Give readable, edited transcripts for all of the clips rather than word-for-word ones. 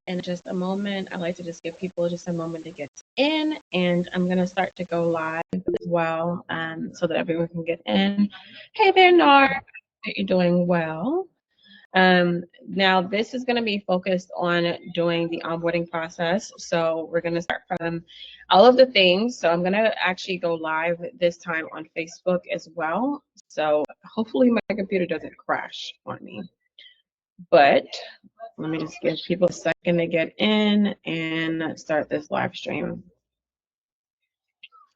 in just a moment. I like to just give people just a moment to get in, and I'm going to start to go live as well, so that everyone can get in. Hey there, Nar. You're doing well. Now this is going to be focused on doing the onboarding process. So we're going to start from all of the things. So I'm going to actually go live this time on Facebook as well. So hopefully my computer doesn't crash on me. But let me just give people a second to get in and start this live stream.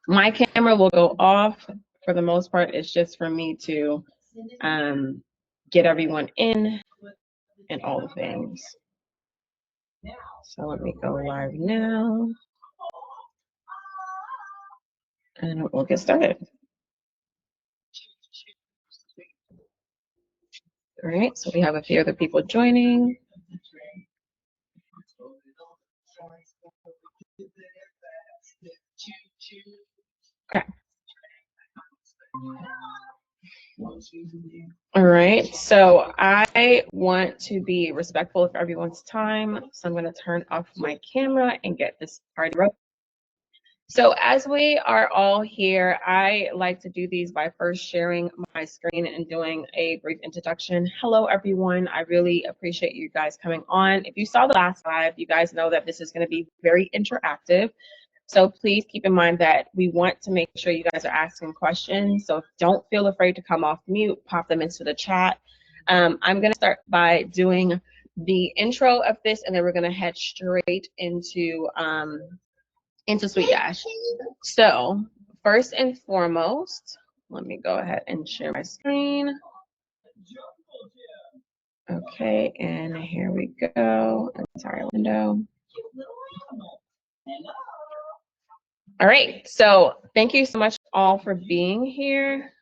My camera will go off for the most part. It's just for me to get everyone in and all the things. So let me go live now, and we'll get started. All right, so we have a few other people joining. Okay. All right, so I want to be respectful of everyone's time, so I'm going to turn off my camera and get this party rolling. So as we are all here, I like to do these by first sharing my screen and doing a brief introduction. Hello, everyone. I really appreciate you guys coming on. If you saw the last live, you guys know that this is going to be very interactive. So please keep in mind that we want to make sure you guys are asking questions. So don't feel afraid to come off mute, pop them into the chat. I'm going to start by doing the intro of this, and then we're going to head straight into SuiteDash. So first and foremost, let me go ahead and share my screen. Okay, and here we go. Sorry, window. All right, so thank you so much all for being here.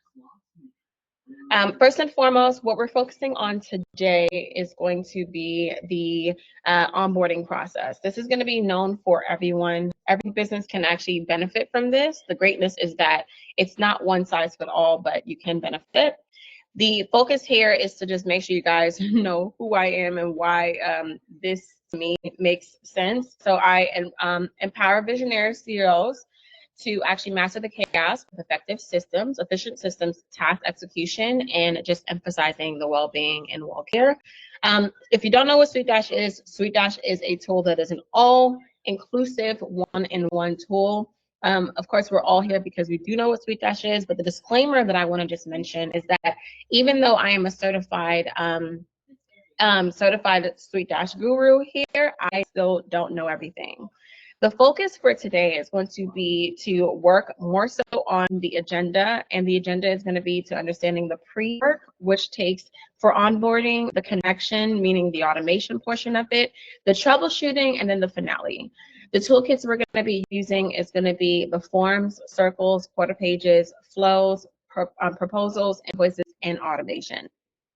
First and foremost, what we're focusing on today is going to be the onboarding process. This is going to be known for everyone. Every business can actually benefit from this. The greatness is that it's not one size fits all, but you can benefit. The focus here is to just make sure you guys know who I am and why this to me makes sense. So I empower visionary CEOs to actually master the chaos with effective systems, efficient systems, task execution, and just emphasizing the well-being and well-care. If you don't know what SuiteDash is a tool that is an all-inclusive one-in-one tool. Of course, we're all here because we do know what SuiteDash is, but the disclaimer that I want to just mention is that even though I am a certified SuiteDash guru here, I still don't know everything. The focus for today is going to be to work more so on the agenda, and the agenda is going to be to understanding the pre-work, which takes for onboarding, the connection, meaning the automation portion of it, the troubleshooting, and then the finale. The toolkits we're going to be using is going to be the forms, circles, quarter pages, flows, proposals, invoices, and automation.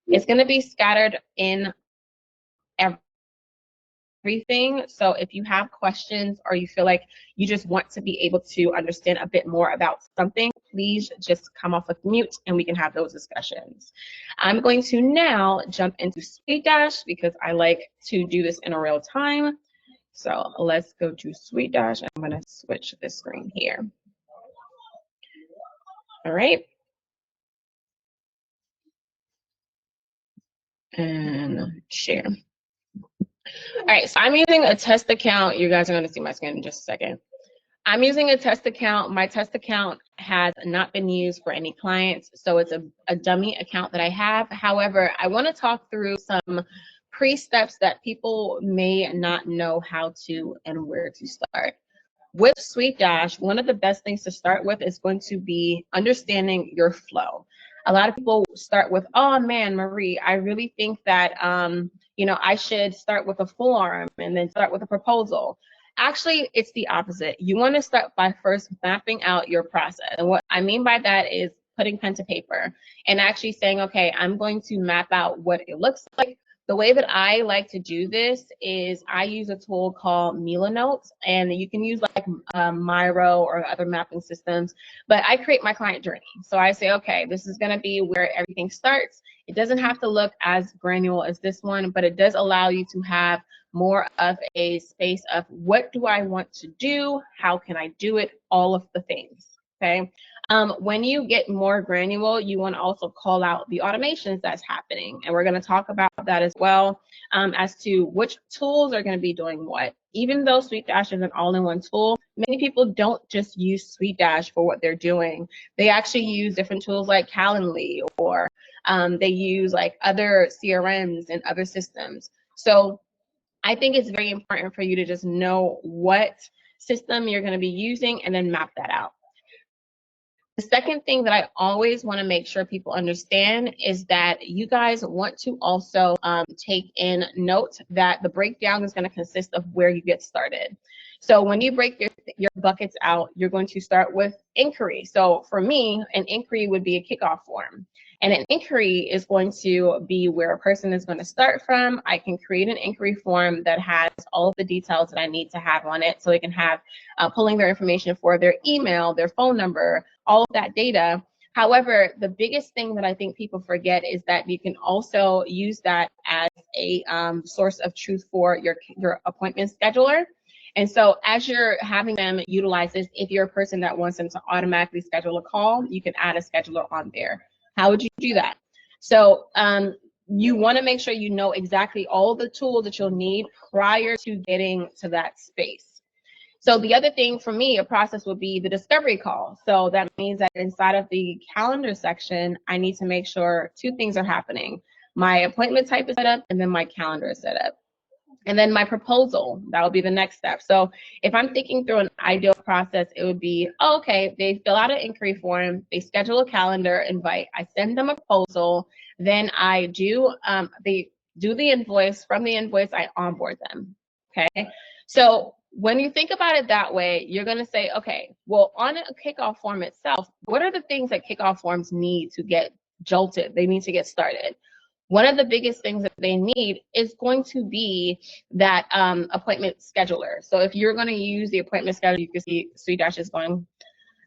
It's going to be scattered in everything. So if you have questions or you feel like you just want to be able to understand a bit more about something, please just come off of mute and we can have those discussions. I'm going to now jump into SuiteDash because I like to do this in real time. So let's go to SuiteDash. I'm going to switch the screen here. All right. And share. All right, so I'm using a test account. You guys are going to see my screen in just a second. I'm using a test account. My test account has not been used for any clients, so it's a dummy account that I have. However, I want to talk through some pre-steps that people may not know how to and where to start. With SuiteDash, one of the best things to start with is going to be understanding your flow. A lot of people start with, oh man, Marie, I really think that I should start with a form and then start with a proposal. Actually, it's the opposite. You want to start by first mapping out your process. And what I mean by that is putting pen to paper and actually saying, okay, I'm going to map out what it looks like. The way that I like to do this is I use a tool called Milanotes, and you can use like Miro or other mapping systems, but I create my client journey. So I say, okay, this is going to be where everything starts. It doesn't have to look as granular as this one, but it does allow you to have more of a space of what do I want to do? How can I do it? All of the things, okay? When you get more granular, you want to also call out the automations that's happening. And we're going to talk about that as well, as to which tools are going to be doing what. Even though SuiteDash is an all-in-one tool, many people don't just use SuiteDash for what they're doing. They actually use different tools like Calendly, or they use like other CRMs and other systems. So I think it's very important for you to just know what system you're going to be using and then map that out. The second thing that I always want to make sure people understand is that you guys want to also take in note that the breakdown is going to consist of where you get started. So when you break your buckets out, you're going to start with inquiry. So for me, an inquiry would be a kickoff form. And an inquiry is going to be where a person is going to start from. I can create an inquiry form that has all of the details that I need to have on it, so they can have pulling their information for their email, their phone number, all of that data. However, the biggest thing that I think people forget is that you can also use that as a source of truth for your appointment scheduler. And so as you're having them utilize this, if you're a person that wants them to automatically schedule a call, you can add a scheduler on there. How would you do that? So you want to make sure you know exactly all the tools that you'll need prior to getting to that space. So the other thing for me, a process would be the discovery call. So that means that inside of the calendar section, I need to make sure two things are happening. My appointment type is set up, and then my calendar is set up. And then my proposal, that would be the next step. So if I'm thinking through an ideal process, it would be, oh, okay, they fill out an inquiry form, they schedule a calendar invite, I send them a proposal, then I do, they do the invoice, from the invoice, I onboard them, okay? So when you think about it that way, you're gonna say, okay, well, on a kickoff form itself, what are the things that kickoff forms need to get jolted? They need to get started. One of the biggest things that they need is going to be that appointment scheduler. So if you're going to use the appointment scheduler, you can see SuiteDash is going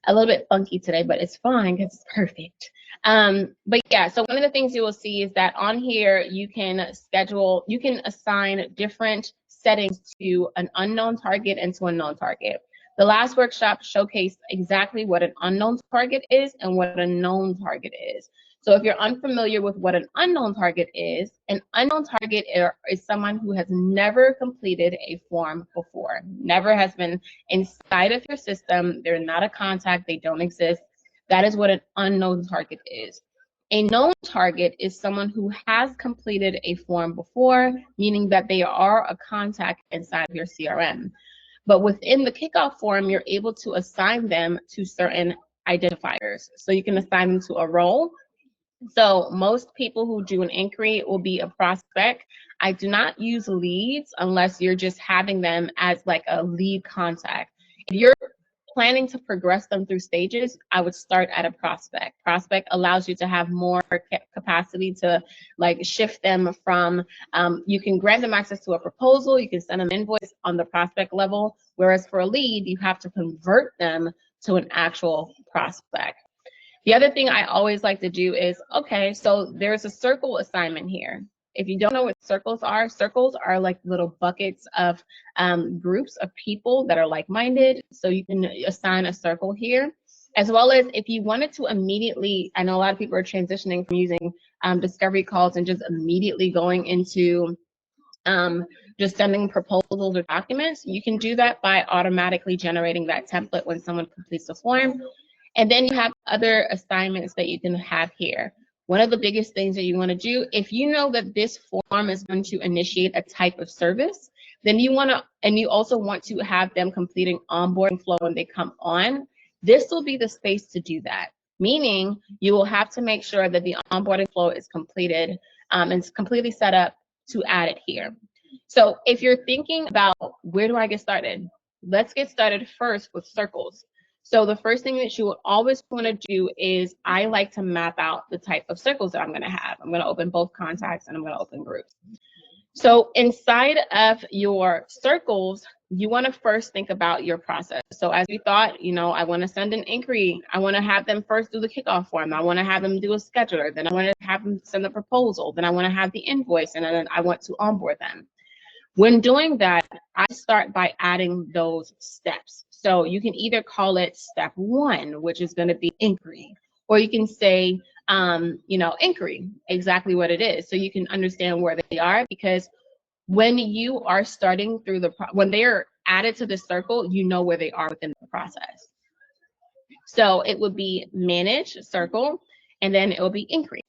a little bit funky today, but it's fine because it's perfect. But yeah, so one of the things you will see is that on here, you can schedule, you can assign different settings to an unknown target and to a known target. The last workshop showcased exactly what an unknown target is and what a known target is. So if you're unfamiliar with what an unknown target is is someone who has never completed a form before, never has been inside of your system. They're not a contact, they don't exist. That is what an unknown target is. A known target is someone who has completed a form before, meaning that they are a contact inside of your CRM. But within the kickoff form, you're able to assign them to certain identifiers. So you can assign them to a role. So most people who do an inquiry will be a prospect. I do not use leads unless you're just having them as like a lead contact. If you're planning to progress them through stages, I would start at a prospect. Prospect allows you to have more capacity to like shift them from, you can grant them access to a proposal, you can send them an invoice on the prospect level, whereas for a lead, you have to convert them to an actual prospect. The other thing I always like to do is, okay, so there's a circle assignment here. If you don't know what circles are like little buckets of groups of people that are like-minded. So you can assign a circle here, as well as if you wanted to immediately, I know a lot of people are transitioning from using discovery calls and just immediately going into just sending proposals or documents. You can do that by automatically generating that template when someone completes the form. And then you have other assignments that you can have here. One of the biggest things that you want to do, if you know that this form is going to initiate a type of service, then you want to, and you also want to have them completing onboarding flow when they come on, this will be the space to do that. Meaning you will have to make sure that the onboarding flow is completed and it's completely set up to add it here. So if you're thinking about where do I get started? Let's get started first with circles. So the first thing that you will always want to do is I like to map out the type of circles that I'm going to have. I'm going to open both contacts and I'm going to open groups. So inside of your circles, you want to first think about your process. So as we thought, you know, I want to send an inquiry. I want to have them first do the kickoff form. I want to have them do a scheduler. Then I want to have them send a proposal. Then I want to have the invoice, and then I want to onboard them. When doing that, I start by adding those steps. So you can either call it step 1, which is going to be inquiry, or you can say, inquiry, exactly what it is. So you can understand where they are, because when you are starting through when they are added to the circle, you know where they are within the process. So it would be manage circle, and then it will be inquiry.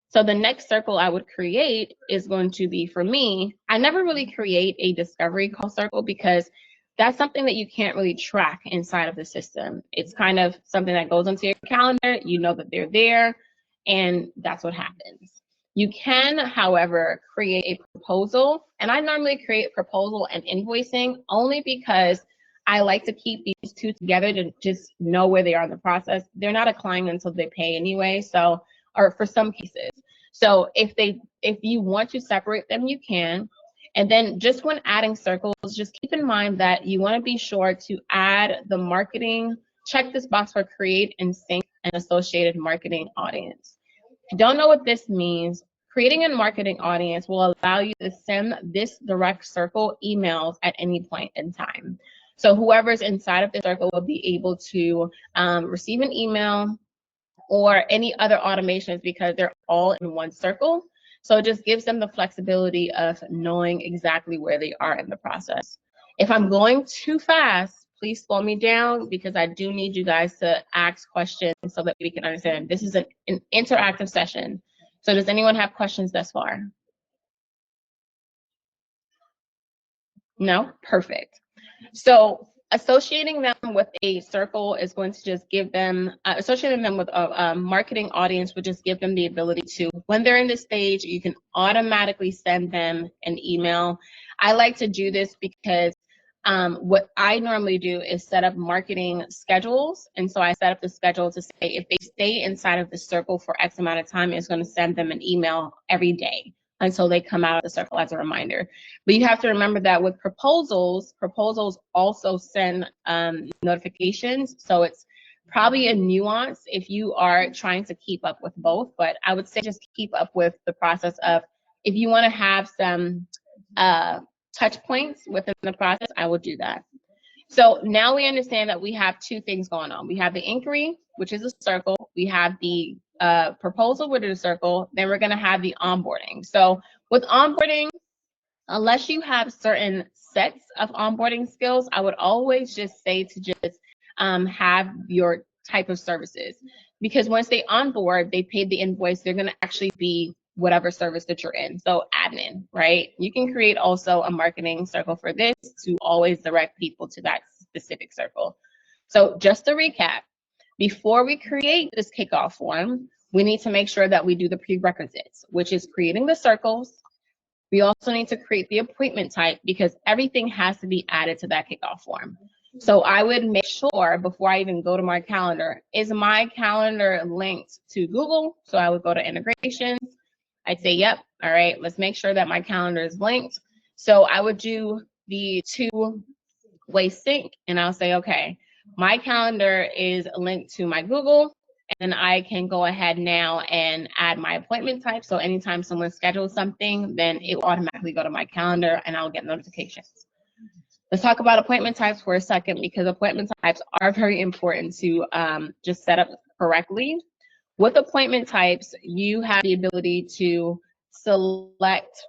So the next circle I would create is going to be, for me, I never really create a discovery call circle, because that's something that you can't really track inside of the system. It's kind of something that goes into your calendar, you know that they're there, and that's what happens. You can, however, create a proposal, and I normally create proposal and invoicing only because I like to keep these two together to just know where they are in the process. They're not a client until they pay anyway, so, or for some cases. So if you want to separate them, you can. And then just when adding circles, just keep in mind that you want to be sure to add the marketing, check this box for create and sync an associated marketing audience. If you don't know what this means, creating a marketing audience will allow you to send this direct circle emails at any point in time. So whoever's inside of the circle will be able to receive an email or any other automations, because they're all in one circle. So it just gives them the flexibility of knowing exactly where they are in the process. If I'm going too fast, please slow me down, because I do need you guys to ask questions so that we can understand. This is an interactive session. So does anyone have questions thus far? No? Perfect. So associating them with a circle is going to just give them, associating them with a marketing audience would just give them the ability to, when they're in this stage, you can automatically send them an email. I like to do this because what I normally do is set up marketing schedules. And so I set up the schedule to say, if they stay inside of the circle for X amount of time, it's going to send them an email every day until they come out of the circle as a reminder. But you have to remember that with proposals also send notifications. So it's probably a nuance if you are trying to keep up with both. But I would say just keep up with the process of, if you want to have some touch points within the process, I will do that. So now we understand that we have two things going on. We have the inquiry, which is a circle. We have the proposal, which is a circle. Then we're going to have the onboarding. So with onboarding, unless you have certain sets of onboarding skills, I would always just say to just have your type of services. Because once they onboard, they paid the invoice, they're going to actually be whatever service that you're in. So admin, right? You can create also a marketing circle for this to always direct people to that specific circle. So just to recap, before we create this kickoff form, we need to make sure that we do the prerequisites, which is creating the circles. We also need to create the appointment type, because everything has to be added to that kickoff form. So I would make sure before I even go to my calendar, is my calendar linked to Google? So I would go to integrations. I'd say, yep, all right, let's make sure that my calendar is linked. So I would do the two-way sync, and I'll say, okay, my calendar is linked to my Google, and I can go ahead now and add my appointment type. So anytime someone schedules something, then it will automatically go to my calendar and I'll get notifications. Let's talk about appointment types for a second, because appointment types are very important to just set up correctly. With appointment types, you have the ability to select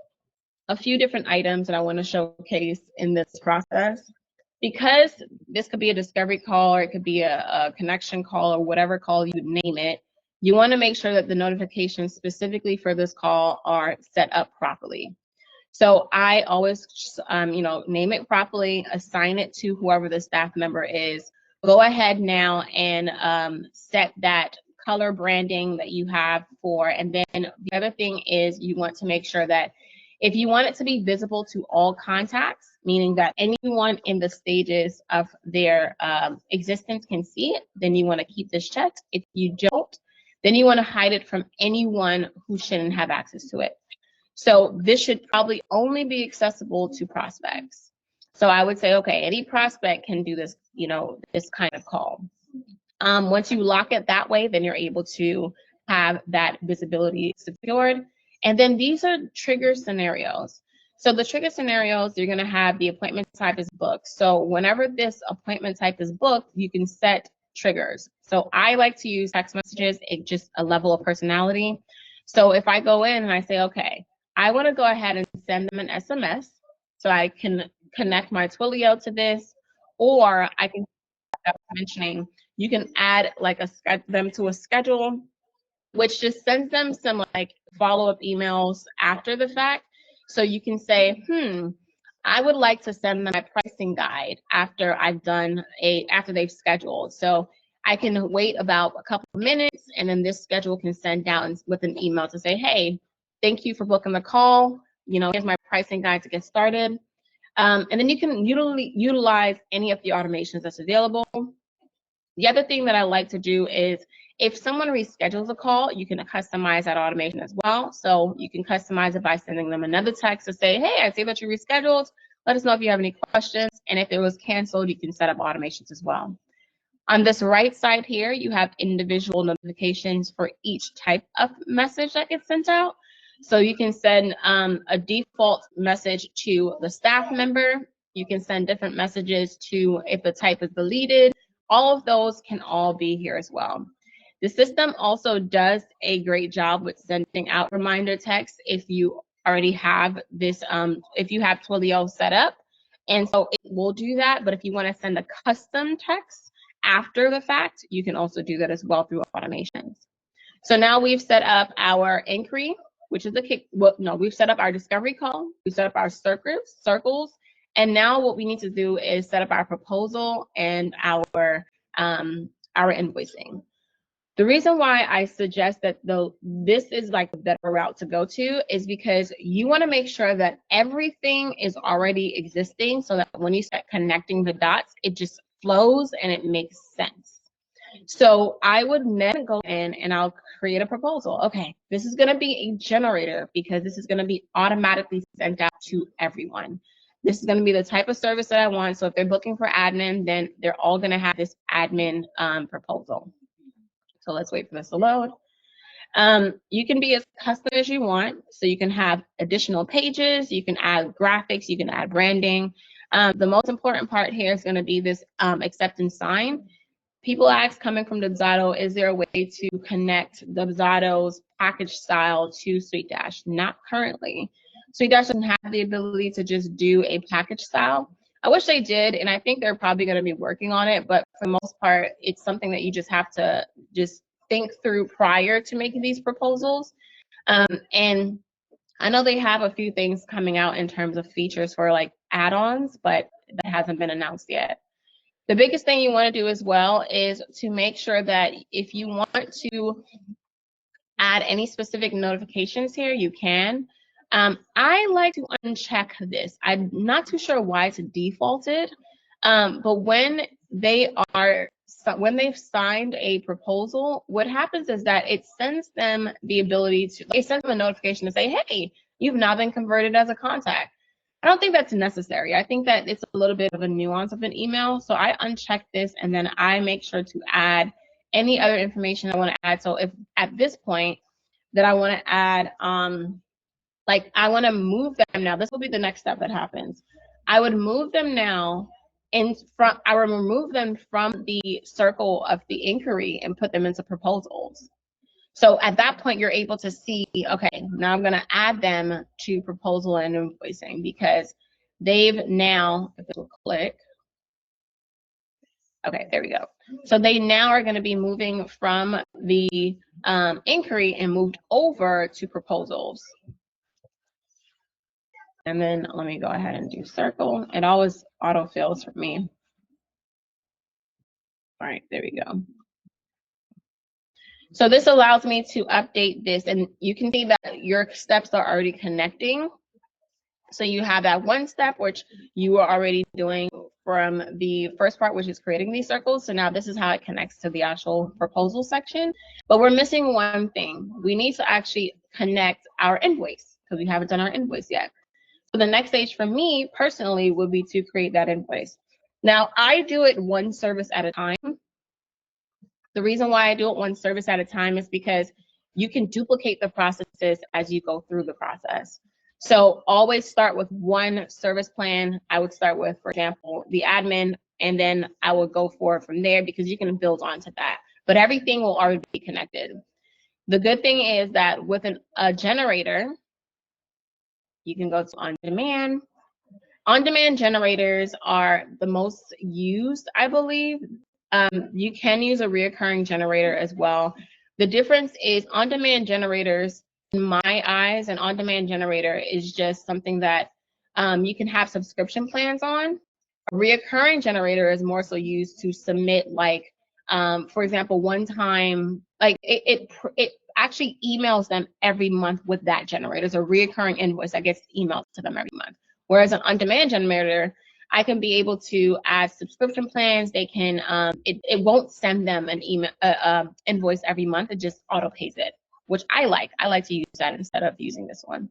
a few different items that I want to showcase in this process. Because this could be a discovery call, or it could be a connection call, or whatever call you name it, you want to make sure that the notifications specifically for this call are set up properly. So I always, name it properly, assign it to whoever the staff member is. Go ahead now and set that color branding that you have for, and then the other thing is you want to make sure that if you want it to be visible to all contacts, meaning that anyone in the stages of their existence can see it, then you want to keep this checked. If you don't, then you want to hide it from anyone who shouldn't have access to it. So this should probably only be accessible to prospects. So I would say, okay, any prospect can do this, this kind of call. Once you lock it that way, then you're able to have that visibility secured. And then these are trigger scenarios. So the trigger scenarios, you're going to have the appointment type is booked. So whenever this appointment type is booked, you can set triggers. So I like to use text messages, it's just a level of personality. So if I go in and I say, okay, I want to go ahead and send them an SMS so I can connect my Twilio to this, or I can, mentioning, you can add like them to a schedule, which just sends them some like follow-up emails after the fact. So you can say, I would like to send them a pricing guide after after they've scheduled. So I can wait about a couple of minutes, and then this schedule can send out with an email to say, hey, thank you for booking the call. Here's my pricing guide to get started. And then you can utilize any of the automations that's available. The other thing that I like to do is if someone reschedules a call, you can customize that automation as well. So you can customize it by sending them another text to say, hey, I see that you rescheduled. Let us know if you have any questions. And if it was canceled, you can set up automations as well. On this right side here, you have individual notifications for each type of message that gets sent out. So you can send a default message to the staff member. You can send different messages to if the type is deleted. All of those can all be here as well. The system also does a great job with sending out reminder texts if you already have this, if you have Twilio set up. And so it will do that. But if you want to send a custom text after the fact, you can also do that as well through automations. So now we've set up our inquiry, which is we've set up our discovery call, we've set up our circles, and now what we need to do is set up our proposal and our invoicing. The reason why I suggest that this is like a better route to go to is because you want to make sure that everything is already existing so that when you start connecting the dots, it just flows and it makes sense. So I would then go in and I'll create a proposal. Okay, this is going to be a generator because this is going to be automatically sent out to everyone. This is going to be the type of service that I want. So if they're booking for admin, then they're all going to have this admin proposal. So let's wait for this to load. You can be as custom as you want. So you can have additional pages, you can add graphics, you can add branding. The most important part here is going to be this acceptance sign. People ask coming from Dubsado, is there a way to connect Dubsado's package style to SuiteDash? Not currently. SuiteDash doesn't have the ability to just do a package style. I wish they did, and I think they're probably going to be working on it, but for the most part, it's something that you just have to just think through prior to making these proposals. And I know they have a few things coming out in terms of features for like add-ons, but that hasn't been announced yet. The biggest thing you want to do as well is to make sure that if you want to add any specific notifications here, you can. I like to uncheck this. I'm not too sure why it's defaulted, but when they've signed a proposal, what happens is that it sends them the ability to, it sends them a notification to say, hey, you've now been converted as a contact. I don't think that's necessary. I think that it's a little bit of a nuance of an email. So I uncheck this and then I make sure to add any other information I want to add. So if at this point that I want to add, like I want to move them now, this will be the next step that happens. I would move them now I would remove them from the circle of the inquiry and put them into proposals. So at that point, you're able to see, okay, now I'm going to add them to proposal and invoicing because they've now, if it will click, okay, there we go. So they now are going to be moving from the inquiry and moved over to proposals. And then let me go ahead and do circle. It always autofills for me. All right, there we go. So this allows me to update this, and you can see that your steps are already connecting. So you have that one step, which you are already doing from the first part, which is creating these circles. So now this is how it connects to the actual proposal section. But we're missing one thing. We need to actually connect our invoice because we haven't done our invoice yet. So the next stage for me personally would be to create that invoice. Now I do it one service at a time. The reason why I do it one service at a time is because you can duplicate the processes as you go through the process. So always start with one service plan. I would start with, for example, the admin, and then I would go forward from there because you can build onto that. But everything will already be connected. The good thing is that with a generator, you can go to on-demand. On-demand generators are the most used, I believe. You can use a reoccurring generator as well. The difference is on-demand generators, in my eyes, an on-demand generator is just something that you can have subscription plans on. A reoccurring generator is more so used to submit, like, for example, one time, like it actually emails them every month with that generator. It's a reoccurring invoice that gets emailed to them every month. Whereas an on-demand generator, I can be able to add subscription plans. They can, it won't send them an email invoice every month. It just auto pays it, which I like. I like to use that instead of using this one.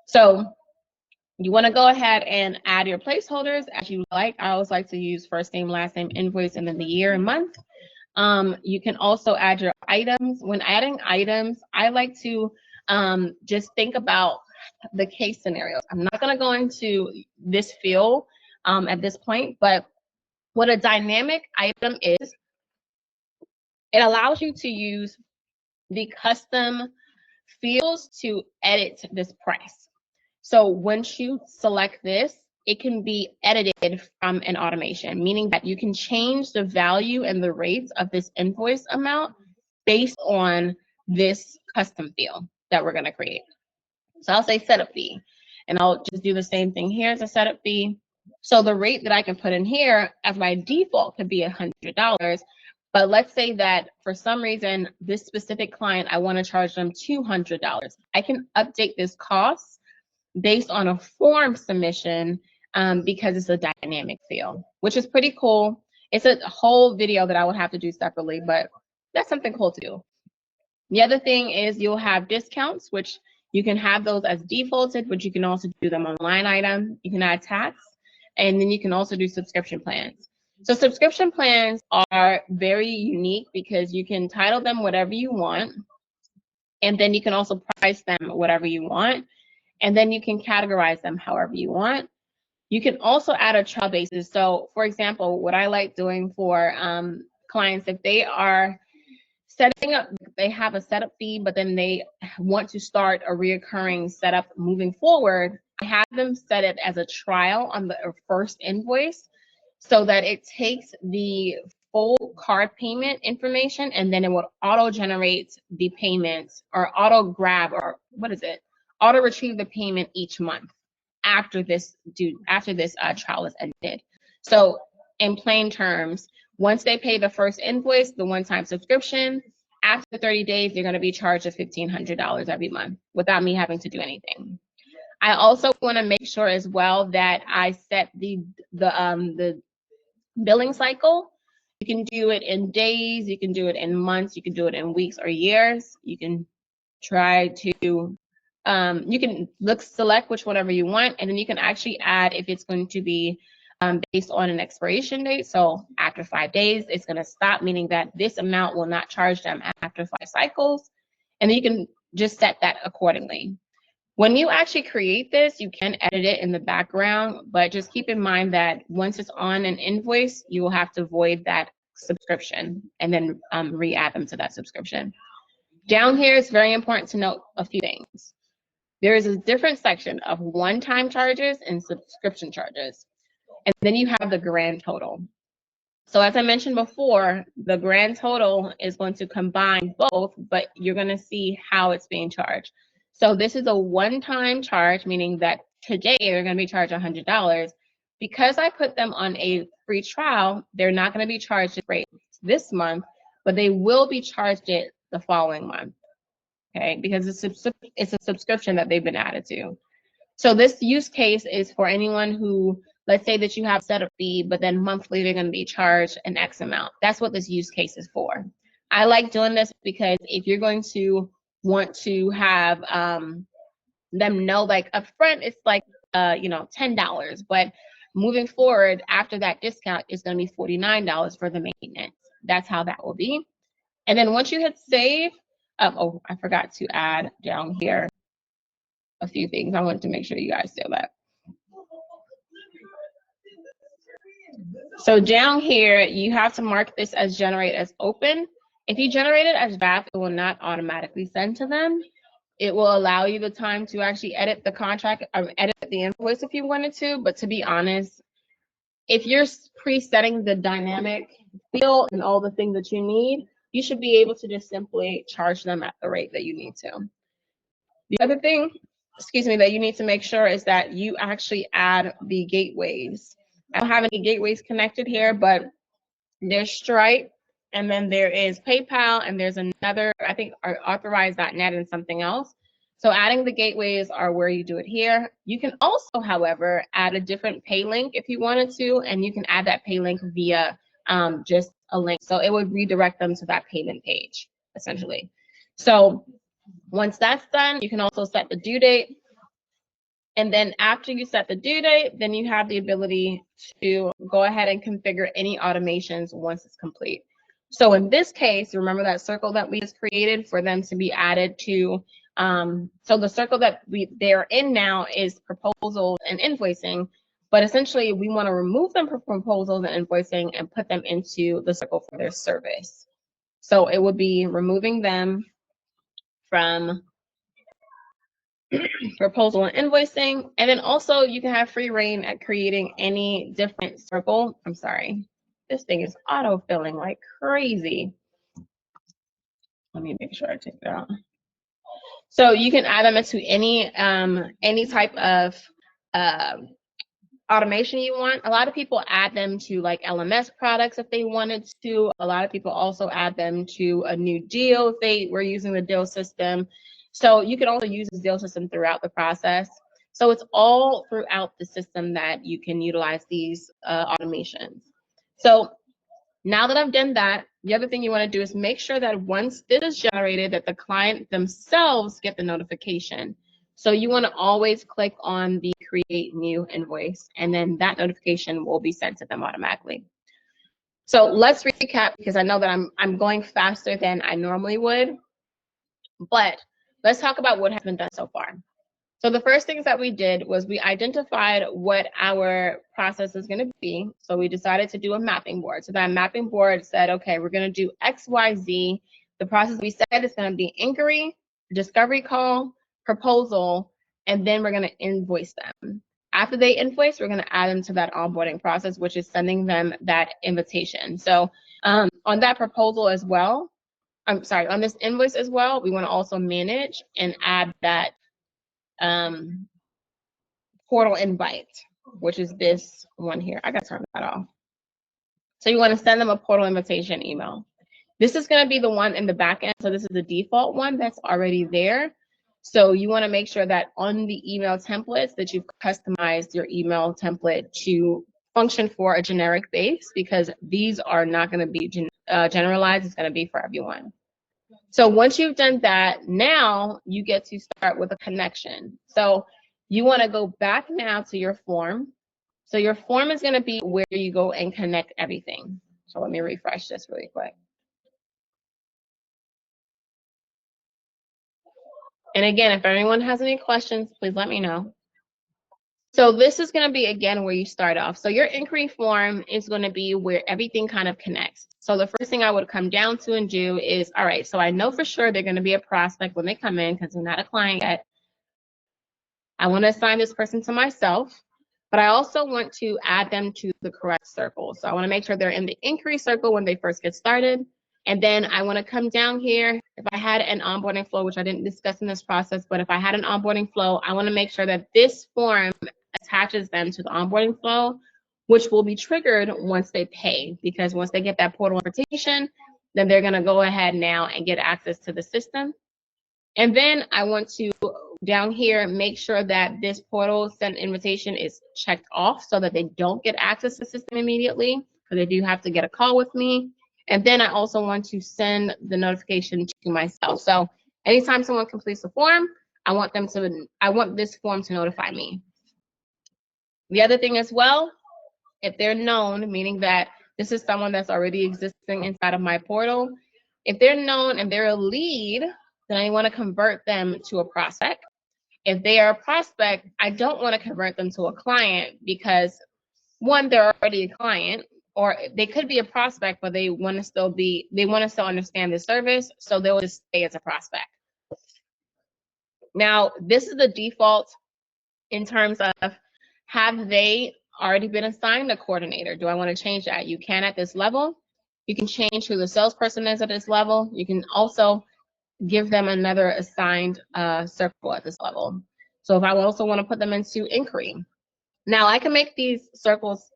So you want to go ahead and add your placeholders as you like. I always like to use first name, last name, invoice, and then the year and month. You can also add your items. When adding items, I like to just think about the case scenarios. I'm not going to go into this field at this point, but what a dynamic item is, it allows you to use the custom fields to edit this price. So once you select this, it can be edited from an automation, meaning that you can change the value and the rates of this invoice amount based on this custom field that we're going to create. So I'll say setup fee, and I'll just do the same thing here as a setup fee. So the rate that I can put in here as my default could be $100. But let's say that for some reason, this specific client, I want to charge them $200. I can update this cost based on a form submission because it's a dynamic field, which is pretty cool. It's a whole video that I would have to do separately, but that's something cool to do. The other thing is you'll have discounts, which you can have those as defaulted, but you can also do them on line item. You can add tax, and then you can also do subscription plans. So subscription plans are very unique because you can title them whatever you want, and then you can also price them whatever you want, and then you can categorize them however you want. You can also add a trial basis. So for example, what I like doing for clients, if they are setting up, they have a setup fee, but then they want to start a reoccurring setup moving forward, I have them set it as a trial on the first invoice so that it takes the full card payment information and then it will auto generate the payments, or auto grab, or what is it? Auto retrieve the payment each month after this trial is ended. So in plain terms, once they pay the first invoice, the one-time subscription, after 30 days, they're going to be charged $1,500 every month without me having to do anything. I also want to make sure as well that I set the billing cycle. You can do it in days, you can do it in months, you can do it in weeks or years. You can try to, you can select whatever you want, and then you can actually add if it's going to be based on an expiration date. So after 5 days, it's going to stop, meaning that this amount will not charge them after 5 cycles. And then you can just set that accordingly. When you actually create this, you can edit it in the background, but just keep in mind that once it's on an invoice, you will have to void that subscription and then re-add them to that subscription. Down here, it's very important to note a few things. There is a different section of one-time charges and subscription charges. And then you have the grand total. So as I mentioned before, the grand total is going to combine both, but you're going to see how it's being charged. So this is a one-time charge, meaning that today they're going to be charged $100. Because I put them on a free trial, they're not going to be charged rate this month, but they will be charged it the following month. Okay, because it's a subscription that they've been added to. So this use case is for anyone who, let's say that you have a setup fee, but then monthly they're going to be charged an X amount. That's what this use case is for. I like doing this because if you're going to want to have them know, like upfront, it's like $10, but moving forward after that discount, it's going to be $49 for the maintenance. That's how that will be. And then once you hit save, oh, I forgot to add down here a few things. I wanted to make sure you guys know that. So down here, you have to mark this as generate as open. If you generate it as draft, it will not automatically send to them. It will allow you the time to actually edit the contract or edit the invoice if you wanted to. But to be honest, if you're presetting the dynamic field and all the things that you need, you should be able to just simply charge them at the rate that you need to. The other thing, excuse me, that you need to make sure is that you actually add the gateways. I don't have any gateways connected here, but there's Stripe, and then there is PayPal, and there's another, I think, authorize.net and something else. So adding the gateways are where you do it here. You can also, however, add a different pay link if you wanted to, and you can add that pay link via just a link. So it would redirect them to that payment page, essentially. So once that's done, you can also set the due date. And then after you set the due date, then you have the ability to go ahead and configure any automations once it's complete. So in this case, remember that circle that we just created for them to be added to. So the circle that they're in now is proposals and invoicing, but essentially we want to remove them from proposals and invoicing and put them into the circle for their service. So it would be removing them from proposal and invoicing, and then also you can have free reign at creating any different circle. I'm sorry, this thing is auto-filling like crazy. Let me make sure I take that out. So you can add them into any type of automation you want. A lot of people add them to like LMS products if they wanted to. A lot of people also add them to a new deal if they were using the deal system. So you can also use the deal system throughout the process. So it's all throughout the system that you can utilize these automations. So now that I've done that, the other thing you want to do is make sure that once this is generated, that the client themselves get the notification. So you want to always click on the create new invoice, and then that notification will be sent to them automatically. So let's recap, because I know that I'm going faster than I normally would, but let's talk about what has been done so far. So the first things that we did was we identified what our process is going to be. So we decided to do a mapping board. So that mapping board said, okay, we're going to do X, Y, Z. The process we said is going to be inquiry, discovery call, proposal, and then we're going to invoice them. After they invoice, we're going to add them to that onboarding process, which is sending them that invitation. So on that proposal as well, I'm sorry, on this invoice as well, we want to also manage and add that portal invite, which is this one here. I gotta turn that off. So you want to send them a portal invitation email. This is going to be the one in the back end. So this is the default one that's already there. So you want to make sure that on the email templates that you've customized your email template to function for a generic base, because these are not going to be generalized. It's going to be for everyone. So once you've done that, now you get to start with a connection. So you want to go back now to your form. So your form is going to be where you go and connect everything. So let me refresh this really quick. And again, if anyone has any questions, please let me know. So this is going to be, again, where you start off. So your inquiry form is going to be where everything kind of connects. So the first thing I would come down to and do is, all right, so I know for sure they're going to be a prospect when they come in because they're not a client yet. I want to assign this person to myself, but I also want to add them to the correct circle. So I want to make sure they're in the inquiry circle when they first get started. And then I want to come down here. If I had an onboarding flow, which I didn't discuss in this process, but if I had an onboarding flow, I want to make sure that this form attaches them to the onboarding flow, which will be triggered once they pay, because once they get that portal invitation, then they're going to go ahead now and get access to the system. And then I want to, down here, make sure that this portal sent invitation is checked off so that they don't get access to the system immediately, because they do have to get a call with me. And then I also want to send the notification to myself. So anytime someone completes the form, I want this form to notify me. The other thing as well, if they're known, meaning that this is someone that's already existing inside of my portal, if they're known and they're a lead, then I want to convert them to a prospect. If they are a prospect, I don't want to convert them to a client because one, they're already a client, or they could be a prospect, but they want to still understand the service, so they'll just stay as a prospect. Now, this is the default in terms of, have they already been assigned a coordinator? Do I want to change that? You can at this level. You can change who the salesperson is at this level. You can also give them another assigned circle at this level. So if I also want to put them into inquiry. Now I can make these circles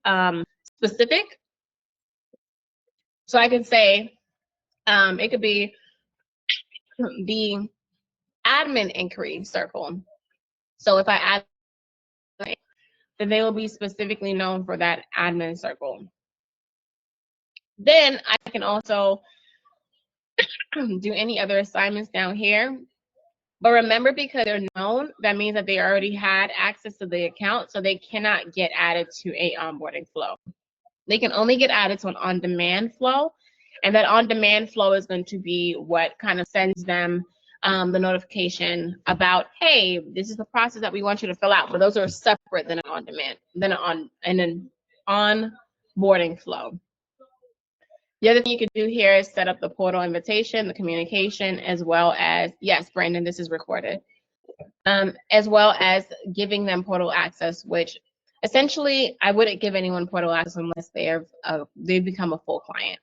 specific. So I can say it could be the admin inquiry circle. So if I add, then they will be specifically known for that admin circle. Then I can also do any other assignments down here. But remember, because they're known, that means that they already had access to the account, so they cannot get added to a onboarding flow. They can only get added to an on-demand flow, and that on-demand flow is going to be what kind of sends them the notification about, hey, this is the process that we want you to fill out. But those are separate than an on-demand, than an onboarding flow. The other thing you can do here is set up the portal invitation, the communication, as well as, yes, Brandon, this is recorded, as well as giving them portal access, which essentially I wouldn't give anyone portal access unless they become a full client.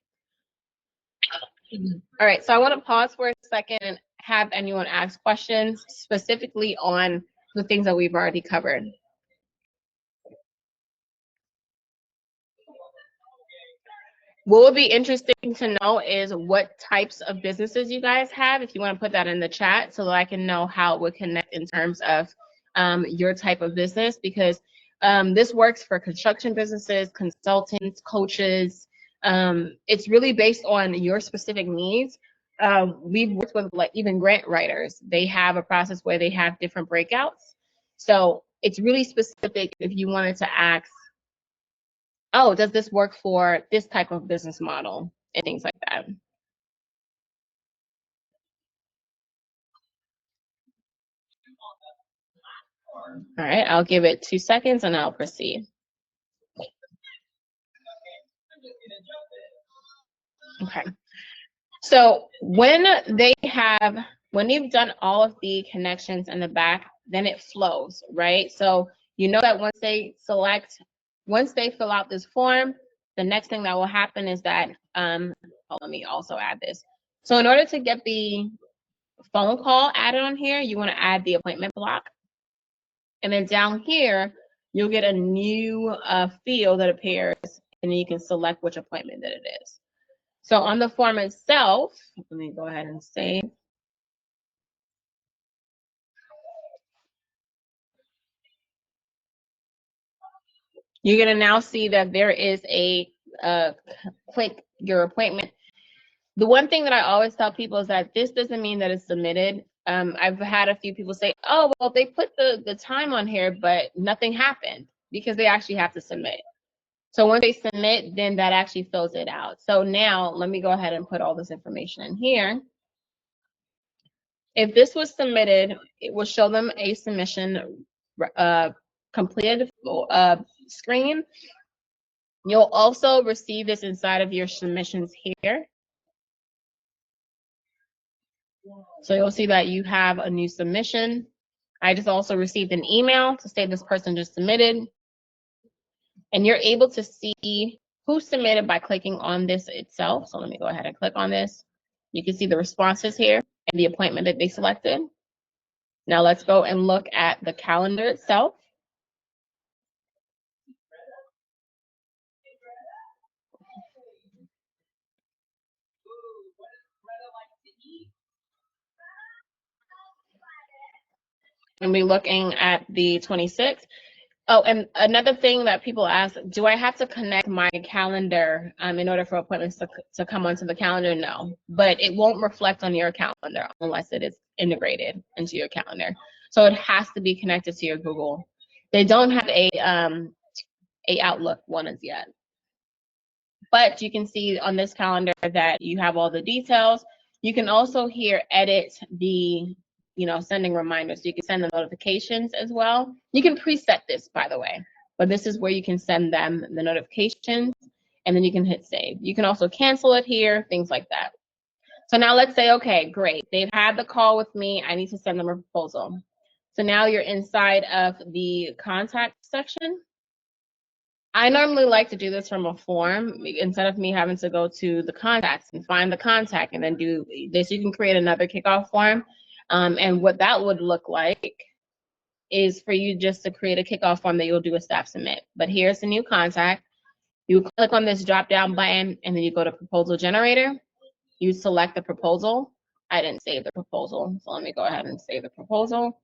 All right, so I want to pause for a second and have anyone ask questions specifically on the things that we've already covered. What would be interesting to know is what types of businesses you guys have, if you want to put that in the chat so that I can know how it would connect in terms of your type of business, because this works for construction businesses, consultants, coaches. It's really based on your specific needs. We've worked with like even grant writers. They have a process where they have different breakouts. So it's really specific if you wanted to ask, oh, does this work for this type of business model and things like that. All right, I'll give it 2 seconds and I'll proceed. Okay, so when you've done all of the connections in the back, then it flows, right? So you know that once they fill out this form, the next thing that will happen is that, let me also add this. So in order to get the phone call added on here, you want to add the appointment block. And then down here, you'll get a new field that appears, and then you can select which appointment that it is. So on the form itself, let me go ahead and save. You're going to now see that there is a click your appointment. The one thing that I always tell people is that this doesn't mean that it's submitted. I've had a few people say, oh, well, they put the time on here, but nothing happened, because they actually have to submit. So once they submit, then that actually fills it out. So now let me go ahead and put all this information in here. If this was submitted, it will show them a submission completed screen. You'll also receive this inside of your submissions here. So you'll see that you have a new submission. I just also received an email to say this person just submitted. And you're able to see who submitted by clicking on this itself. So let me go ahead and click on this. You can see the responses here and the appointment that they selected. Now let's go and look at the calendar itself. And we're looking at the 26th. Oh, and another thing that people ask, do I have to connect my calendar in order for appointments to come onto the calendar? No, but it won't reflect on your calendar unless it is integrated into your calendar. So it has to be connected to your Google. They don't have a Outlook one as yet. But you can see on this calendar that you have all the details. You can also here edit the sending reminders. So you can send them notifications as well. You can preset this, by the way, but this is where you can send them the notifications, and then you can hit save. You can also cancel it here, things like that. So now let's say, okay, great. They've had the call with me. I need to send them a proposal. So now you're inside of the contact section. I normally like to do this from a form instead of me having to go to the contacts and find the contact and then do this. You can create another kickoff form. And what that would look like is for you just to create a kickoff form that you'll do a staff submit. But here's the new contact. You click on this drop down button and then you go to proposal generator. You select the proposal. I didn't save the proposal, so let me go ahead and save the proposal.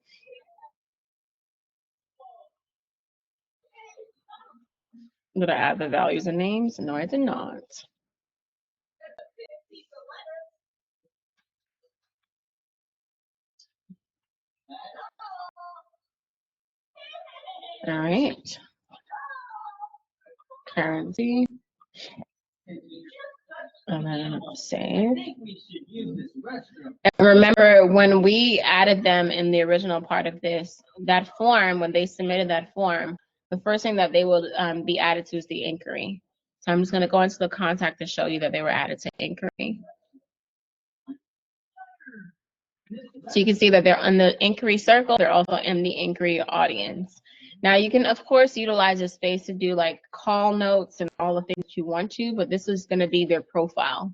Did I add the values and names? No, I did not. All right. Currency. And then save. And remember, when we added them in the original part of this, that form, when they submitted that form, the first thing that they will be added to is the inquiry. So I'm just going to go into the contact to show you that they were added to inquiry. So you can see that they're on the inquiry circle. They're also in the inquiry audience. Now you can, of course, utilize this space to do like call notes and all the things you want to, but this is going to be their profile.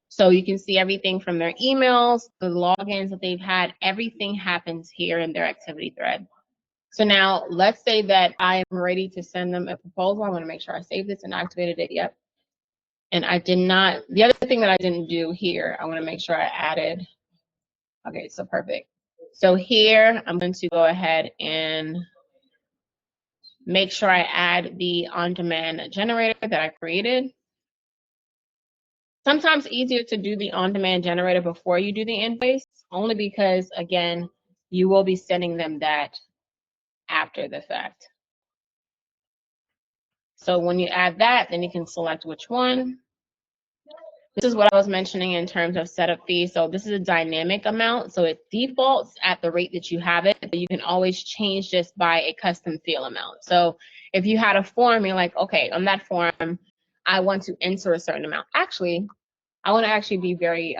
So you can see everything from their emails, the logins that they've had, everything happens here in their activity thread. So now let's say that I am ready to send them a proposal. I want to make sure I saved this and activated it. Yep. And I did not, the other thing that I didn't do here, I want to make sure I added. Okay, so perfect. So here I'm going to go ahead and make sure I add the on-demand generator that I created. Sometimes easier to do the on-demand generator before you do the invoice, only because, again, you will be sending them that after the fact. So when you add that, then you can select which one. This is what I was mentioning in terms of setup fees. So this is a dynamic amount. So it defaults at the rate that you have it, but you can always change this by a custom field amount. So if you had a form, you're like, okay, on that form, I want to enter a certain amount. Actually, I want to actually be very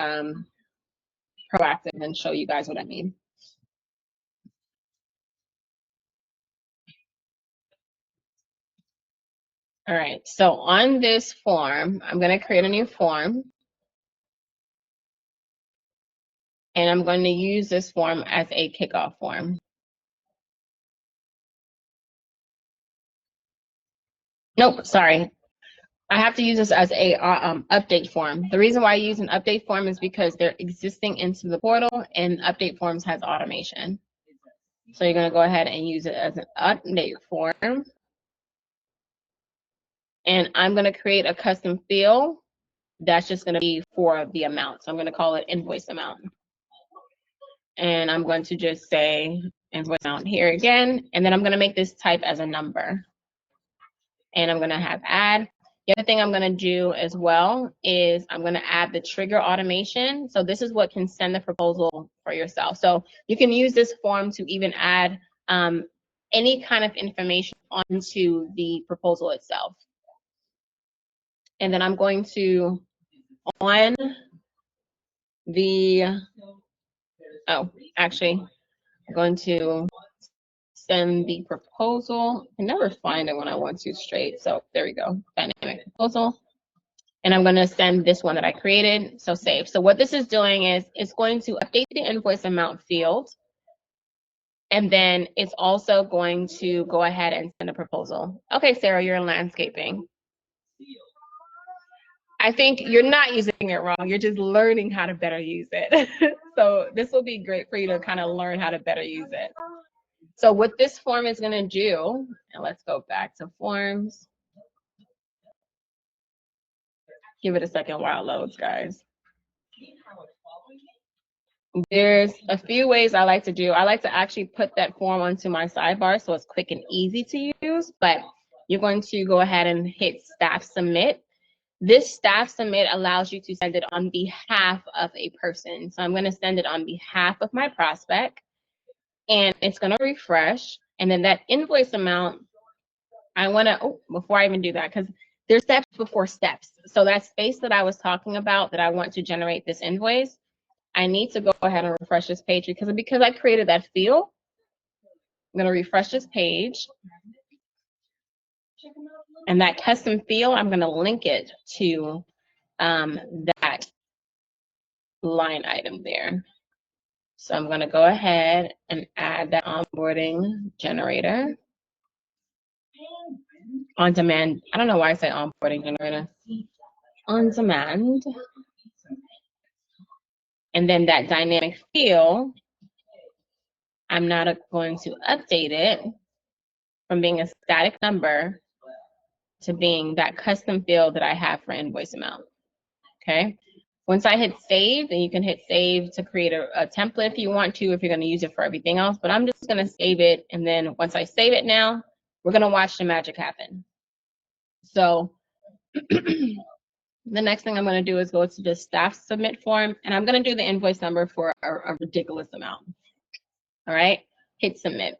proactive and show you guys what I mean. All right, so on this form, I'm going to create a new form. And I'm going to use this form as a kickoff form. Nope, sorry. I have to use this as a update form. The reason why I use an update form is because they're existing into the portal, and update forms has automation. So you're going to go ahead and use it as an update form. And I'm going to create a custom field that's just going to be for the amount. So I'm going to call it invoice amount. And I'm going to just say invoice amount here again. And then I'm going to make this type as a number. And I'm going to have add. The other thing I'm going to do as well is I'm going to add the trigger automation. So this is what can send the proposal for yourself. So you can use this form to even add any kind of information onto the proposal itself. And then I'm going to, on the, actually, I'm going to send the proposal. I never find it when I want to straight. So there we go, dynamic proposal. And I'm going to send this one that I created, so save. So what this is doing is it's going to update the invoice amount field. And then it's also going to go ahead and send a proposal. Okay, Sarah, you're in landscaping. I think you're not using it wrong. You're just learning how to better use it. So this will be great for you to kind of learn how to better use it. So what this form is going to do, and let's go back to forms. Give it a second while it loads, guys. There's a few ways I like to do. I like to actually put that form onto my sidebar so it's quick and easy to use, but you're going to go ahead and hit staff submit. This staff submit allows you to send it on behalf of a person. So I'm going to send it on behalf of my prospect, and it's going to refresh. And then that invoice amount, I want to, oh, before I even do that, because there's steps before steps. So that space that I was talking about that I want to generate this invoice, I need to go ahead and refresh this page because I created that field. I'm going to refresh this page. And that custom field, I'm going to link it to that line item there. So I'm going to go ahead and add that onboarding generator. On demand. I don't know why I say onboarding generator. On demand. And then that dynamic field, I'm not going to update it from being a static number to being that custom field that I have for invoice amount. Okay. Once I hit save, then you can hit save to create a template if you want to, if you're going to use it for everything else. But I'm just going to save it. And then once I save it now, we're going to watch the magic happen. So the next thing I'm going to do is go to the staff submit form, and I'm going to do the invoice number for a ridiculous amount. All right, hit submit.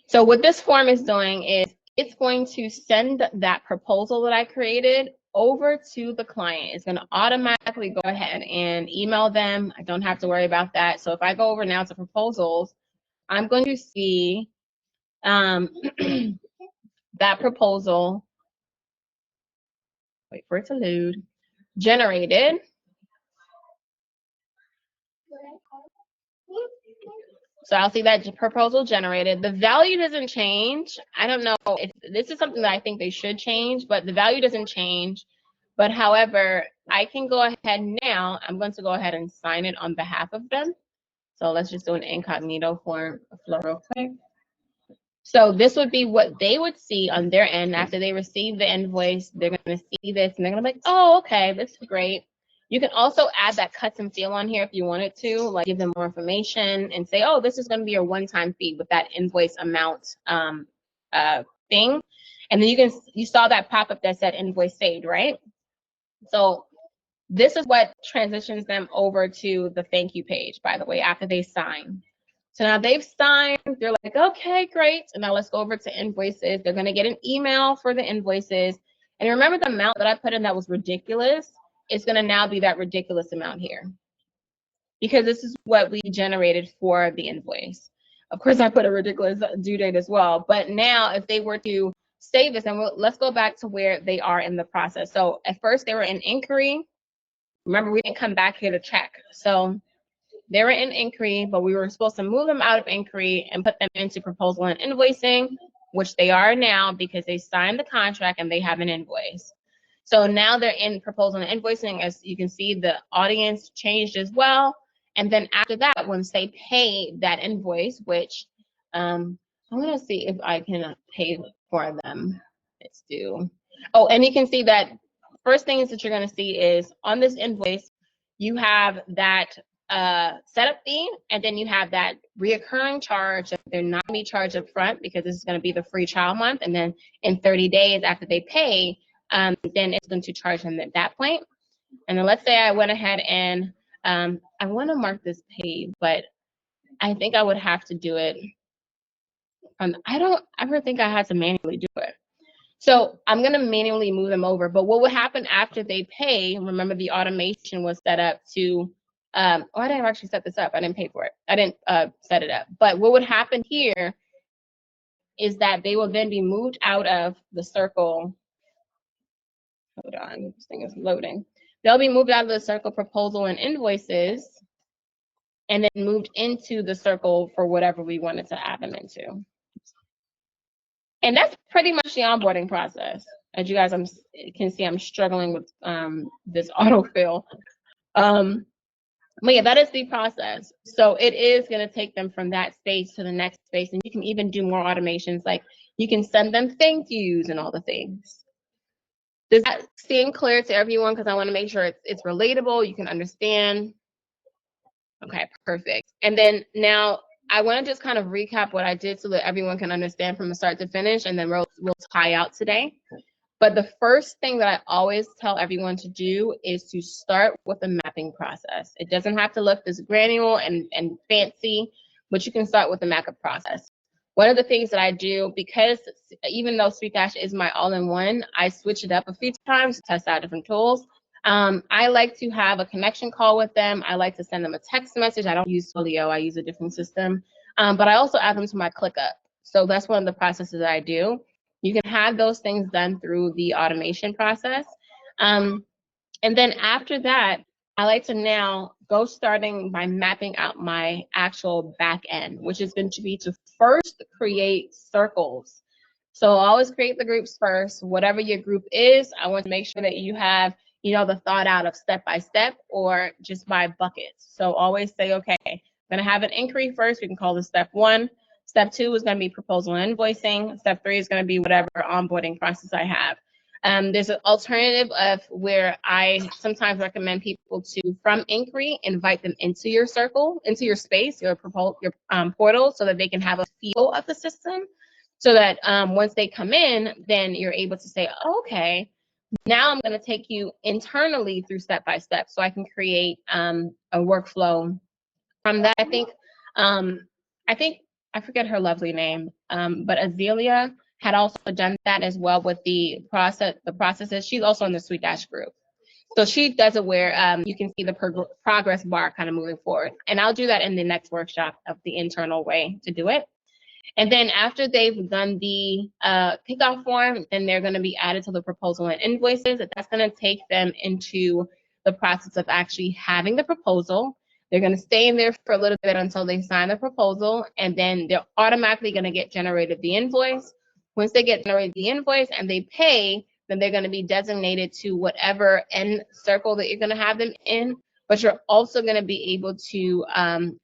So what this form is doing is it's going to send that proposal that I created over to the client. It's going to automatically go ahead and email them. I don't have to worry about that. So if I go over now to proposals, I'm going to see that proposal, wait for it to load, generated. So I'll see that proposal generated. The value doesn't change. I don't know if this is something that I think they should change, but the value doesn't change. But however, I can go ahead now. I'm going to go ahead and sign it on behalf of them. So let's just do an incognito flow real quick. So this would be what they would see on their end after they receive the invoice. They're going to see this and they're going to be like, oh, okay, this is great. You can also add that custom field on here if you wanted to, like give them more information and say, oh, this is going to be your one-time fee with that invoice amount thing. And then you saw that pop-up that said invoice saved, right? So this is what transitions them over to the thank you page, by the way, after they sign. So now they've signed, they're like, okay, great. And now let's go over to invoices. They're going to get an email for the invoices. And remember the amount that I put in that was ridiculous? It's going to now be that ridiculous amount here, because this is what we generated for the invoice. Of course, I put a ridiculous due date as well. But now if they were to save this, and let's go back to where they are in the process. So at first they were in inquiry. Remember, we didn't come back here to check. So they were in inquiry, but we were supposed to move them out of inquiry and put them into proposal and invoicing, which they are now because they signed the contract and they have an invoice. So now they're in proposal and invoicing. As you can see, the audience changed as well. And then after that, once they pay that invoice, which I'm going to see if I can pay for them. It's due. Oh, and you can see that first things that you're going to see is on this invoice, you have that setup fee, and then you have that reoccurring charge that they're not going to be charged up front because this is going to be the free trial month. And then in 30 days after they pay, then it's going to charge them at that point. And then let's say I went ahead and I want to mark this paid, but I think I would have to do it. I don't ever think I had to manually do it. So I'm going to manually move them over. But what would happen after they pay, remember the automation was set up to, oh, I didn't actually set this up. I didn't pay for it. I didn't set it up. But what would happen here is that they will then be moved out of the circle. Hold on, this thing is loading. They'll be moved out of the circle proposal and invoices and then moved into the circle for whatever we wanted to add them into. And that's pretty much the onboarding process. As you guys can see, I'm struggling with this autofill. But yeah, that is the process. So it is going to take them from that space to the next space. And you can even do more automations, like you can send them thank yous and all the things. Does that seem clear to everyone? Because I want to make sure it's relatable, you can understand. Okay, perfect. And then now I want to just kind of recap what I did so that everyone can understand from the start to finish, and then we'll tie out today. But the first thing that I always tell everyone to do is to start with a mapping process. It doesn't have to look this granular and fancy, but you can start with the markup process. One of the things that I do, because even though SuiteDash is my all-in-one, I switch it up a few times to test out different tools. I like to have a connection call with them. I like to send them a text message. I don't use Folio, I use a different system. But I also add them to my ClickUp. So that's one of the processes that I do. You can have those things done through the automation process. And then after that, I like to now go starting by mapping out my actual back end, which is going to be to first create circles. So always create the groups first. Whatever your group is, I want to make sure that you have, you know, the thought out of step by step or just by buckets. So always say, okay, I'm going to have an inquiry first. We can call this step 1. Step 2 is going to be proposal and invoicing. Step 3 is going to be whatever onboarding process I have. There's an alternative of where I sometimes recommend people to, from inquiry, invite them into your circle, into your space, your portal, so that they can have a feel of the system. So that once they come in, then you're able to say, okay, now I'm going to take you internally through step by step, so I can create a workflow from that. I think I forget her lovely name, but Azealia had also done that as well with the processes. She's also in the SuiteDash group. So she does it where you can see the progress bar kind of moving forward. And I'll do that in the next workshop of the internal way to do it. And then after they've done the kickoff form, then they're going to be added to the proposal and invoices. That's going to take them into the process of actually having the proposal. They're going to stay in there for a little bit until they sign the proposal, and then they're automatically going to get generated the invoice. Once they get generated the invoice and they pay, then they're going to be designated to whatever end circle that you're going to have them in. But you're also going to be able to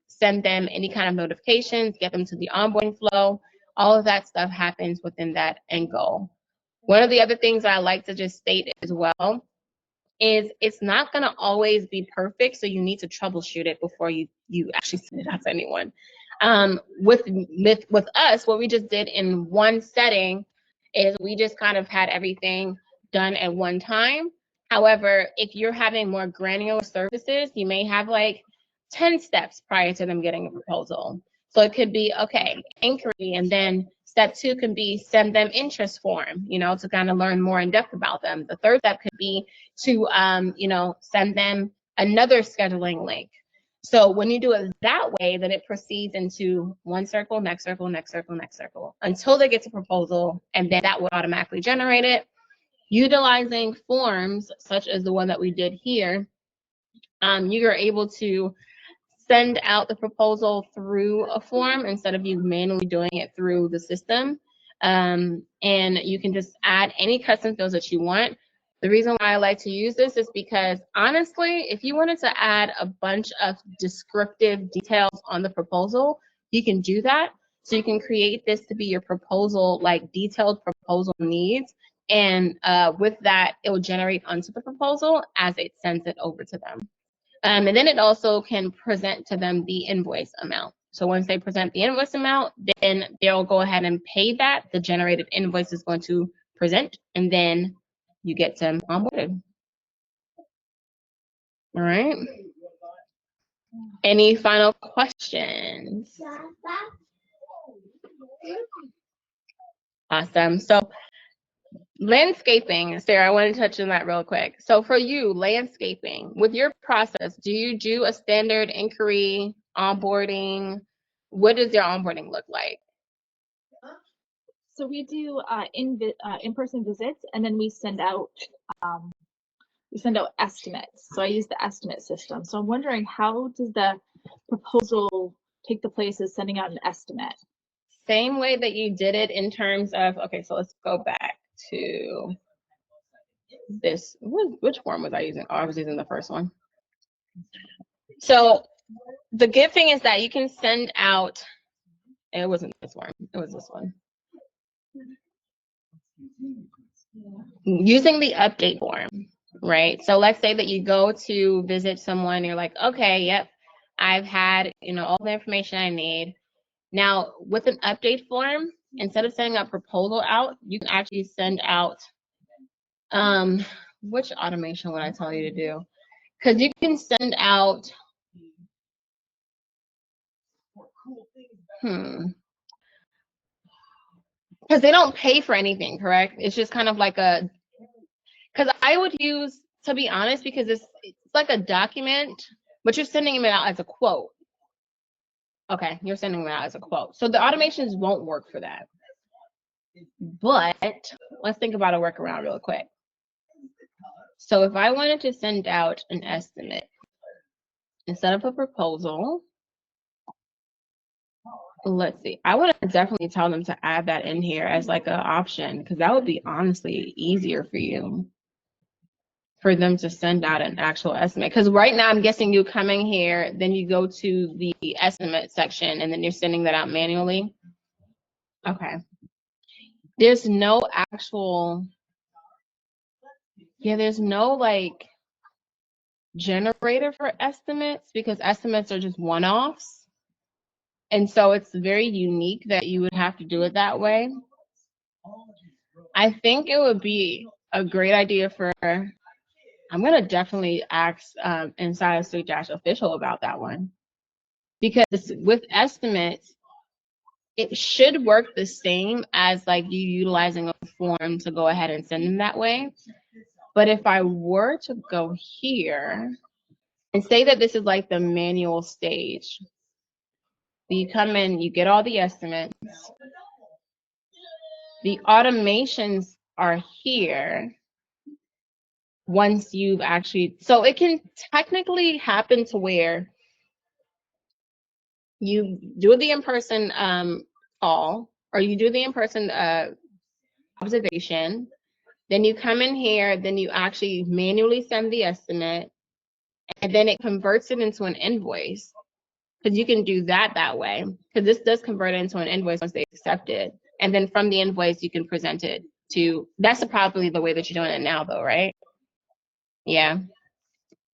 send them any kind of notifications, get them to the onboarding flow. All of that stuff happens within that end goal. One of the other things I like to just state as well is it's not going to always be perfect, so you need to troubleshoot it before you actually send it out to anyone. With us, what we just did in one setting is we just kind of had everything done at one time. However, if you're having more granular services, you may have like 10 steps prior to them getting a proposal. So it could be, okay, inquiry, and then step 2 can be send them interest form, you know, to kind of learn more in depth about them. The third step could be to, you know, send them another scheduling link. So when you do it that way, then it proceeds into one circle, next circle, next circle, next circle, until they get to proposal, and then that will automatically generate it. Utilizing forms such as the one that we did here, you are able to send out the proposal through a form instead of you manually doing it through the system. And you can just add any custom fields that you want. The reason why I like to use this is because, honestly, if you wanted to add a bunch of descriptive details on the proposal, you can do that. So you can create this to be your proposal, like detailed proposal needs. And with that, it will generate onto the proposal as it sends it over to them. And then it also can present to them the invoice amount. So once they present the invoice amount, then they'll go ahead and pay that. The generated invoice is going to present, and then you get them onboarded. All right. Any final questions? Awesome. So landscaping, Sarah, I want to touch on that real quick. So for you, landscaping, with your process, do you do a standard inquiry, onboarding? What does your onboarding look like? So we do in-person visits, and then we send out estimates. So I use the estimate system. So I'm wondering, how does the proposal take the place of sending out an estimate? Same way that you did it in terms of, okay, so let's go back to this. Which form was I using? Oh, I was using the first one. So the good thing is that you can send out, it wasn't this one, it was this one. Using the update form, right? So let's say that you go to visit someone, you're like, okay, yep, I've had, you know, all the information I need. Now, with an update form, instead of sending a proposal out, you can actually send out Which automation would I tell you to do? Because you can send out, because they don't pay for anything, correct? It's just kind of like a, because I would use, to be honest, because it's like a document, but you're sending it out as a quote. Okay, you're sending it out as a quote. So the automations won't work for that. But let's think about a workaround real quick. So if I wanted to send out an estimate instead of a proposal, let's see, I would definitely tell them to add that in here as like an option, because that would be honestly easier for you, for them to send out an actual estimate. Because right now I'm guessing you coming here, then you go to the estimate section and then you're sending that out manually. Okay. There's no actual, yeah, there's no like generator for estimates, because estimates are just one-offs. And so it's very unique that you would have to do it that way. I think it would be a great idea for, I'm going to definitely ask inside of SuiteDash official about that one. Because with estimates, it should work the same as like you utilizing a form to go ahead and send them that way. But if I were to go here and say that this is like the manual stage, you come in, you get all the estimates, the automations are here once you've actually, so it can technically happen to where you do the in-person call, or you do the in-person observation, then you come in here, then you actually manually send the estimate, and then it converts it into an invoice. Because you can do that way, because this does convert it into an invoice once they accept it. And then from the invoice, you can present it to, that's probably the way that you're doing it now though, right? Yeah.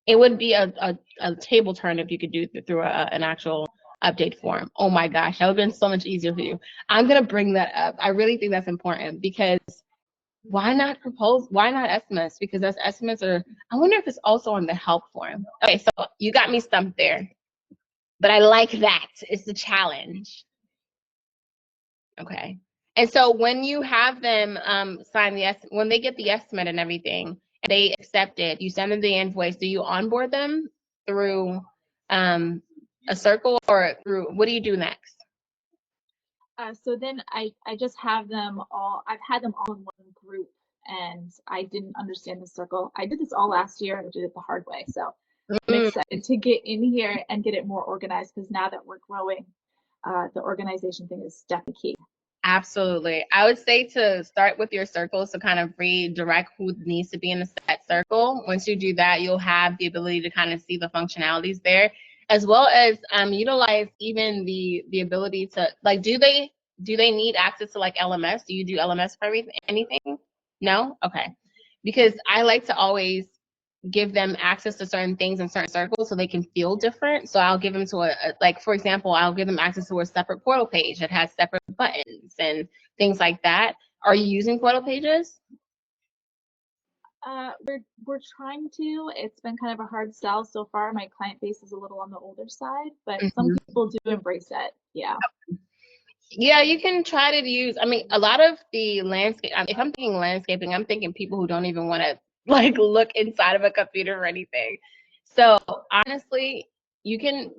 It would be a table turn if you could do it through an actual update form. Oh my gosh, that would have been so much easier for you. I'm gonna bring that up. I really think that's important, because why not propose? Why not estimates? Because those estimates are, I wonder if it's also on the help form. Okay, so you got me stumped there. But I like that. It's the challenge. Okay. And so when you have them sign the estimate, when they get the estimate and everything, and they accept it, you send them the invoice. Do you onboard them through a circle, or through, what do you do next? So then I just have them all, I've had them all in one group, and I didn't understand the circle. I did this all last year. I did it the hard way. So I'm excited to get in here and get it more organized, because now that we're growing, the organization thing is definitely key. Absolutely. I would say to start with your circles to kind of redirect who needs to be in the set circle. Once you do that, you'll have the ability to kind of see the functionalities there, as well as utilize even the ability to, like, do they need access to like LMS? Do you do LMS for anything? No? Okay. Because I like to always give them access to certain things in certain circles so they can feel different. So I'll give them to like, for example, I'll give them access to a separate portal page that has separate buttons and things like that. Are you using portal pages? We're trying to. It's been kind of a hard sell so far. My client base is a little on the older side, but some people do embrace it. Yeah. Yeah, you can try to use, I mean, a lot of the landscape, if I'm thinking landscaping, I'm thinking people who don't even want to like look inside of a computer or anything. So honestly, you can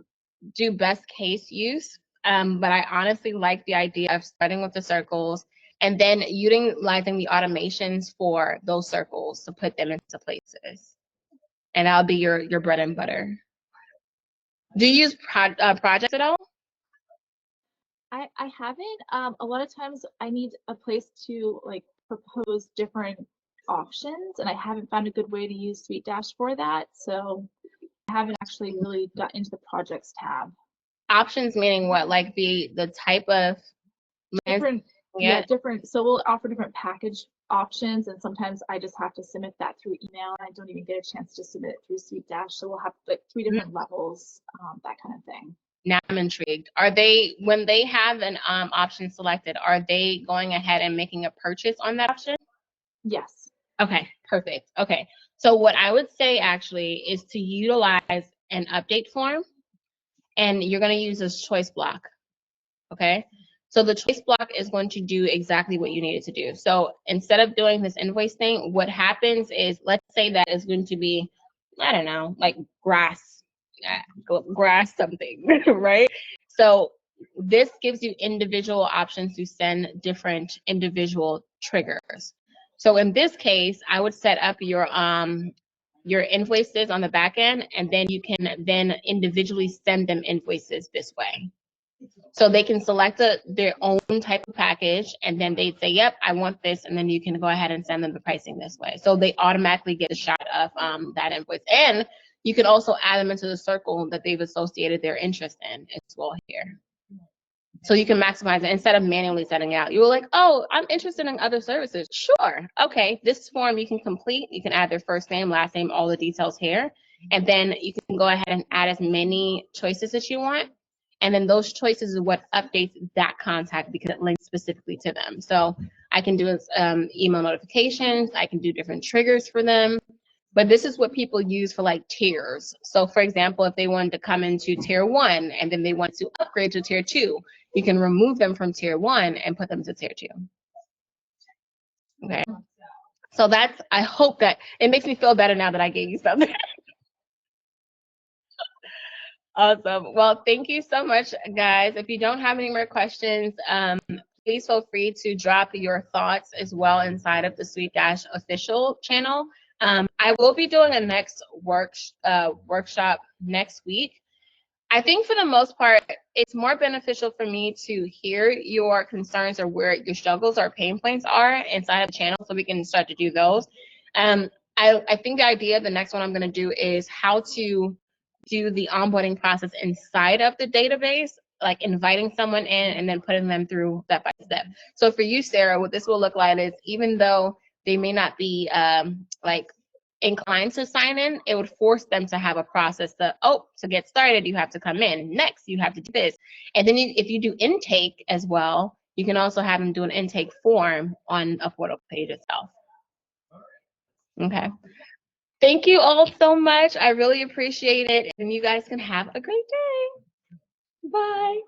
do best case use, but I honestly like the idea of starting with the circles and then utilizing the automations for those circles to put them into places. And that'll be your bread and butter. Do you use projects at all? I haven't. A lot of times I need a place to like propose different options, and I haven't found a good way to use SuiteDash for that. So I haven't actually really got into the projects tab. Options meaning what? Like the type of different, yeah, different. So we'll offer different package options, and sometimes I just have to submit that through email, and I don't even get a chance to submit it through SuiteDash. So we'll have like 3 different levels, that kind of thing. Now I'm intrigued. Are they, when they have an option selected, are they going ahead and making a purchase on that option? Yes. Okay, Perfect. Okay. So what I would say actually is to utilize an update form, and you're going to use this choice block. Okay. So the choice block is going to do exactly what you need it to do. So instead of doing this invoice thing, what happens is, let's say that is going to be, I don't know, like grass something, right? So this gives you individual options to send different individual triggers. So in this case, I would set up your invoices on the back end, and then you can then individually send them invoices this way. So they can select their own type of package, and then they'd say, yep, I want this, and then you can go ahead and send them the pricing this way. So they automatically get a shot of that invoice. And you can also add them into the circle that they've associated their interest in as well here. So you can maximize it instead of manually setting out. You were like, oh, I'm interested in other services. Sure. Okay, this form you can complete. You can add their first name, last name, all the details here. And then you can go ahead and add as many choices as you want. And then those choices is what updates that contact because it links specifically to them. So I can do email notifications. I can do different triggers for them. But this is what people use for like tiers. So for example, if they wanted to come into tier 1 and then they want to upgrade to tier 2, you can remove them from tier 1 and put them to tier 2. Okay. So that's, I hope that it makes me feel better now that I gave you something. Awesome. Well, thank you so much, guys. If you don't have any more questions, please feel free to drop your thoughts as well inside of the SuiteDash official channel. I will be doing a next workshop next week. I think for the most part, it's more beneficial for me to hear your concerns or where your struggles or pain points are inside of the channel so we can start to do those. I think the idea of the next one I'm going to do is how to do the onboarding process inside of the database, like inviting someone in and then putting them through step by step. So for you, Sarah, what this will look like is even though they may not be like inclined to sign in, it would force them to have a process that, oh, to get started, you have to come in. Next, you have to do this. And then if you do intake as well, you can also have them do an intake form on a portal page itself. Okay. Thank you all so much. I really appreciate it. And you guys can have a great day. Bye.